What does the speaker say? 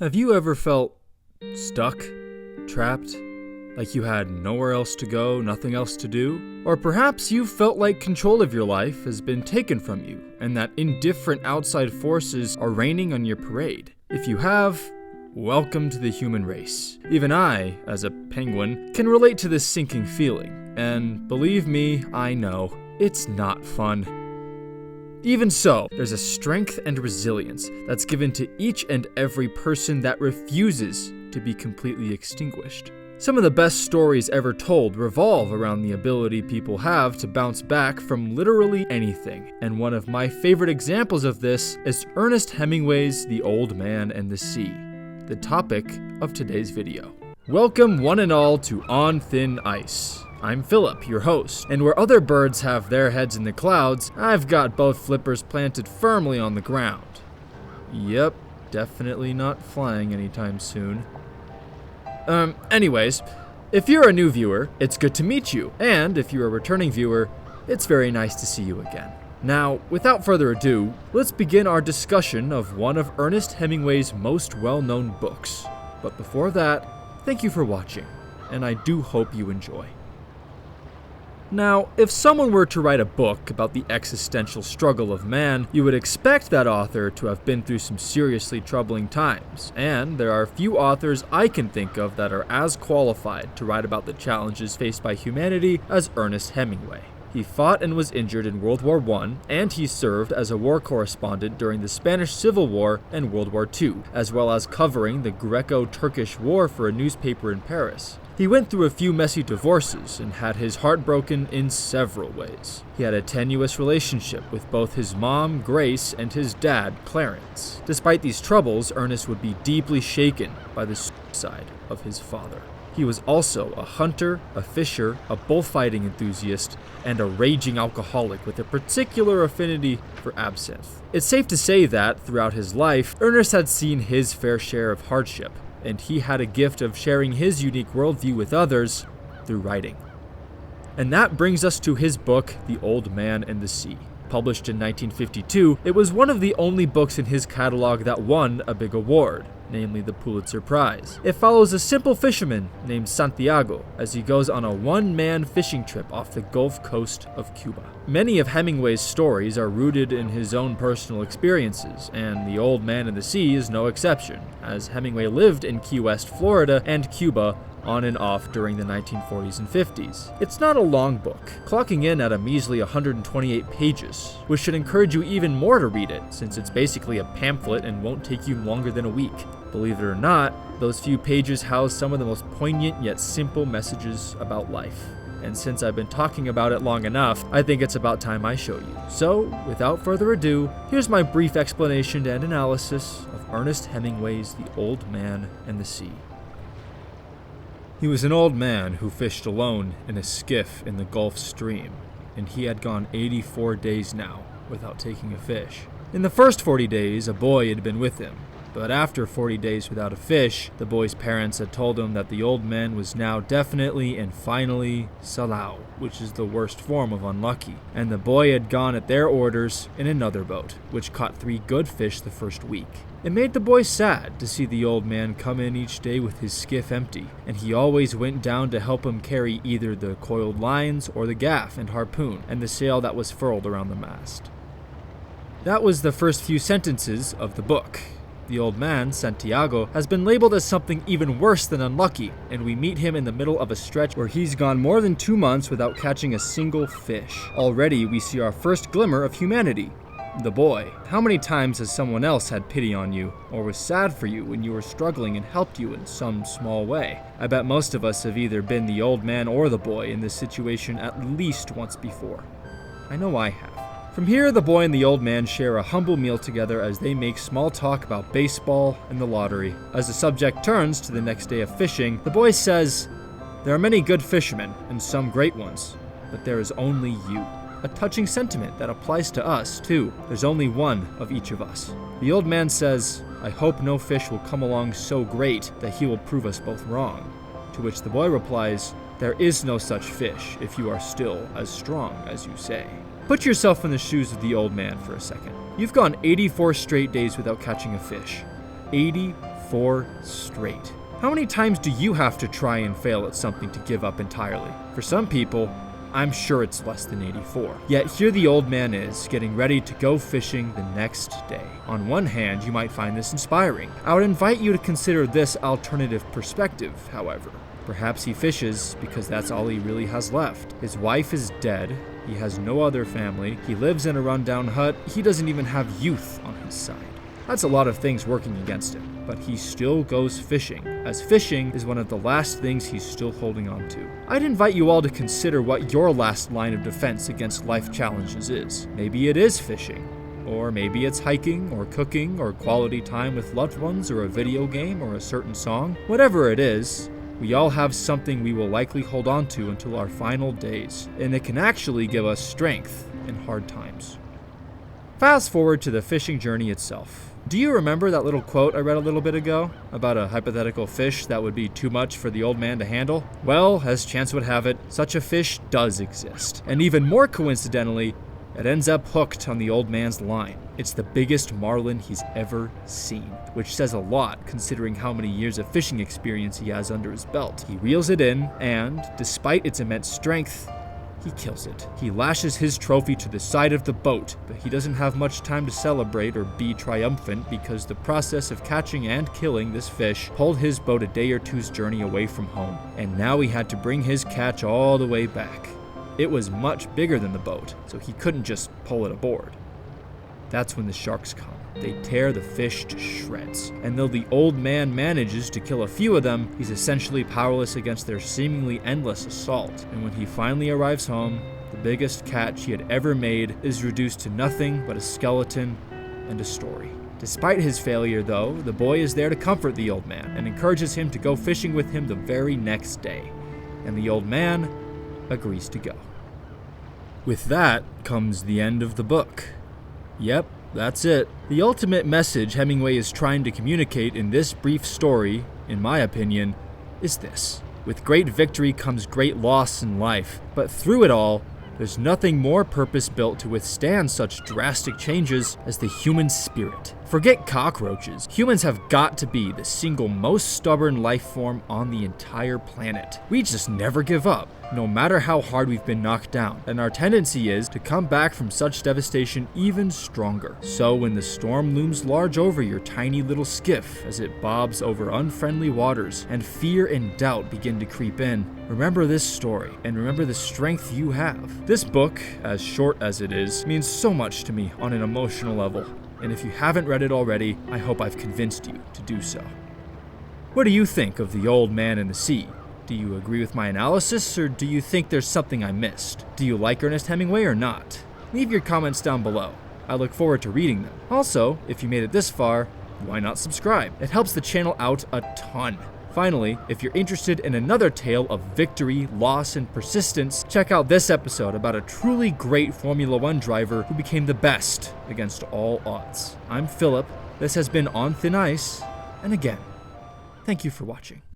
Have you ever felt stuck, trapped, like you had nowhere else to go, nothing else to do? Or perhaps you felt like control of your life has been taken from you, and that indifferent outside forces are raining on your parade. If you have, welcome to the human race. Even I, as a penguin, can relate to this sinking feeling, and believe me, I know, it's not fun. Even so, there's a strength and resilience that's given to each and every person that refuses to be completely extinguished. Some of the best stories ever told revolve around the ability people have to bounce back from literally anything, and one of my favorite examples of this is Ernest Hemingway's The Old Man and the Sea, the topic of today's video. Welcome one and all to On Thin Ice. I'm Philip, your host, and where other birds have their heads in the clouds, I've got both flippers planted firmly on the ground. Yep, definitely not flying anytime soon. Anyways, if you're a new viewer, it's good to meet you, and if you're a returning viewer, it's very nice to see you again. Now, without further ado, let's begin our discussion of one of Ernest Hemingway's most well-known books. But before that, thank you for watching, and I do hope you enjoy. Now, if someone were to write a book about the existential struggle of man, you would expect that author to have been through some seriously troubling times, and there are few authors I can think of that are as qualified to write about the challenges faced by humanity as Ernest Hemingway. He fought and was injured in World War I, and he served as a war correspondent during the Spanish Civil War and World War II, as well as covering the Greco-Turkish War for a newspaper in Paris. He went through a few messy divorces and had his heart broken in several ways. He had a tenuous relationship with both his mom, Grace, and his dad, Clarence. Despite these troubles, Ernest would be deeply shaken by the suicide of his father. He was also a hunter, a fisher, a bullfighting enthusiast, and a raging alcoholic with a particular affinity for absinthe. It's safe to say that, throughout his life, Ernest had seen his fair share of hardship, and he had a gift of sharing his unique worldview with others through writing. And that brings us to his book, The Old Man and the Sea. Published in 1952, it was one of the only books in his catalog that won a big award, namely the Pulitzer Prize. It follows a simple fisherman named Santiago as he goes on a one-man fishing trip off the Gulf Coast of Cuba. Many of Hemingway's stories are rooted in his own personal experiences, and The Old Man and the Sea is no exception, as Hemingway lived in Key West, Florida, and Cuba on and off during the 1940s and 50s. It's not a long book, clocking in at a measly 128 pages, which should encourage you even more to read it, since it's basically a pamphlet and won't take you longer than a week. Believe it or not, those few pages house some of the most poignant yet simple messages about life. And since I've been talking about it long enough, I think it's about time I show you. So, without further ado, here's my brief explanation and analysis of Ernest Hemingway's The Old Man and the Sea. He was an old man who fished alone in a skiff in the Gulf Stream, and he had gone 84 days now without taking a fish. In the first 40 days, a boy had been with him, but after 40 days without a fish, the boy's parents had told him that the old man was now definitely and finally salau, which is the worst form of unlucky, and the boy had gone at their orders in another boat, which caught 3 good fish the first week. It made the boy sad to see the old man come in each day with his skiff empty, and he always went down to help him carry either the coiled lines or the gaff and harpoon, and the sail that was furled around the mast. That was the first few sentences of the book. The old man, Santiago, has been labeled as something even worse than unlucky, and we meet him in the middle of a stretch where he's gone more than 2 months without catching a single fish. Already, we see our first glimmer of humanity. The boy. How many times has someone else had pity on you, or was sad for you when you were struggling and helped you in some small way? I bet most of us have either been the old man or the boy in this situation at least once before. I know I have. From here, the boy and the old man share a humble meal together as they make small talk about baseball and the lottery. As the subject turns to the next day of fishing, the boy says, "There are many good fishermen, and some great ones, but there is only you." A touching sentiment that applies to us, too. There's only one of each of us. The old man says, "I hope no fish will come along so great that he will prove us both wrong." To which the boy replies, "There is no such fish if you are still as strong as you say." Put yourself in the shoes of the old man for a second. You've gone 84 straight days without catching a fish. 84 84 straight. How many times do you have to try and fail at something to give up entirely? For some people, I'm sure it's less than 84. Yet here the old man is, getting ready to go fishing the next day. On one hand, you might find this inspiring. I would invite you to consider this alternative perspective, however. Perhaps he fishes because that's all he really has left. His wife is dead, he has no other family, he lives in a rundown hut, he doesn't even have youth on his side. That's a lot of things working against him, but he still goes fishing, as fishing is one of the last things he's still holding on to. I'd invite you all to consider what your last line of defense against life challenges is. Maybe it is fishing, or maybe it's hiking, or cooking, or quality time with loved ones, or a video game, or a certain song. Whatever it is, we all have something we will likely hold on to until our final days, and it can actually give us strength in hard times. Fast forward to the fishing journey itself. Do you remember that little quote I read a little bit ago about a hypothetical fish that would be too much for the old man to handle? Well, as chance would have it, such a fish does exist. And even more coincidentally, it ends up hooked on the old man's line. It's the biggest marlin he's ever seen, which says a lot considering how many years of fishing experience he has under his belt. He reels it in, and despite its immense strength, he kills it. He lashes his trophy to the side of the boat, but he doesn't have much time to celebrate or be triumphant because the process of catching and killing this fish pulled his boat a day or two's journey away from home, and now he had to bring his catch all the way back. It was much bigger than the boat, so he couldn't just pull it aboard. That's when the sharks come. They tear the fish to shreds, and though the old man manages to kill a few of them, he's essentially powerless against their seemingly endless assault. And when he finally arrives home, the biggest catch he had ever made is reduced to nothing but a skeleton and a story. Despite his failure, though, the boy is there to comfort the old man and encourages him to go fishing with him the very next day. And the old man agrees to go. With that comes the end of the book. Yep, that's it. The ultimate message Hemingway is trying to communicate in this brief story, in my opinion, is this. With great victory comes great loss in life, but through it all, there's nothing more purpose-built to withstand such drastic changes as the human spirit. Forget cockroaches. Humans have got to be the single most stubborn life form on the entire planet. We just never give up, no matter how hard we've been knocked down, and our tendency is to come back from such devastation even stronger. So when the storm looms large over your tiny little skiff as it bobs over unfriendly waters and fear and doubt begin to creep in, remember this story and remember the strength you have. This book, as short as it is, means so much to me on an emotional level, and if you haven't read it already, I hope I've convinced you to do so. What do you think of The Old Man and the Sea? Do you agree with my analysis, or do you think there's something I missed? Do you like Ernest Hemingway or not? Leave your comments down below. I look forward to reading them. Also, if you made it this far, why not subscribe? It helps the channel out a ton. Finally, if you're interested in another tale of victory, loss, and persistence, check out this episode about a truly great Formula One driver who became the best against all odds. I'm Philip, this has been On Thin Ice, and again, thank you for watching.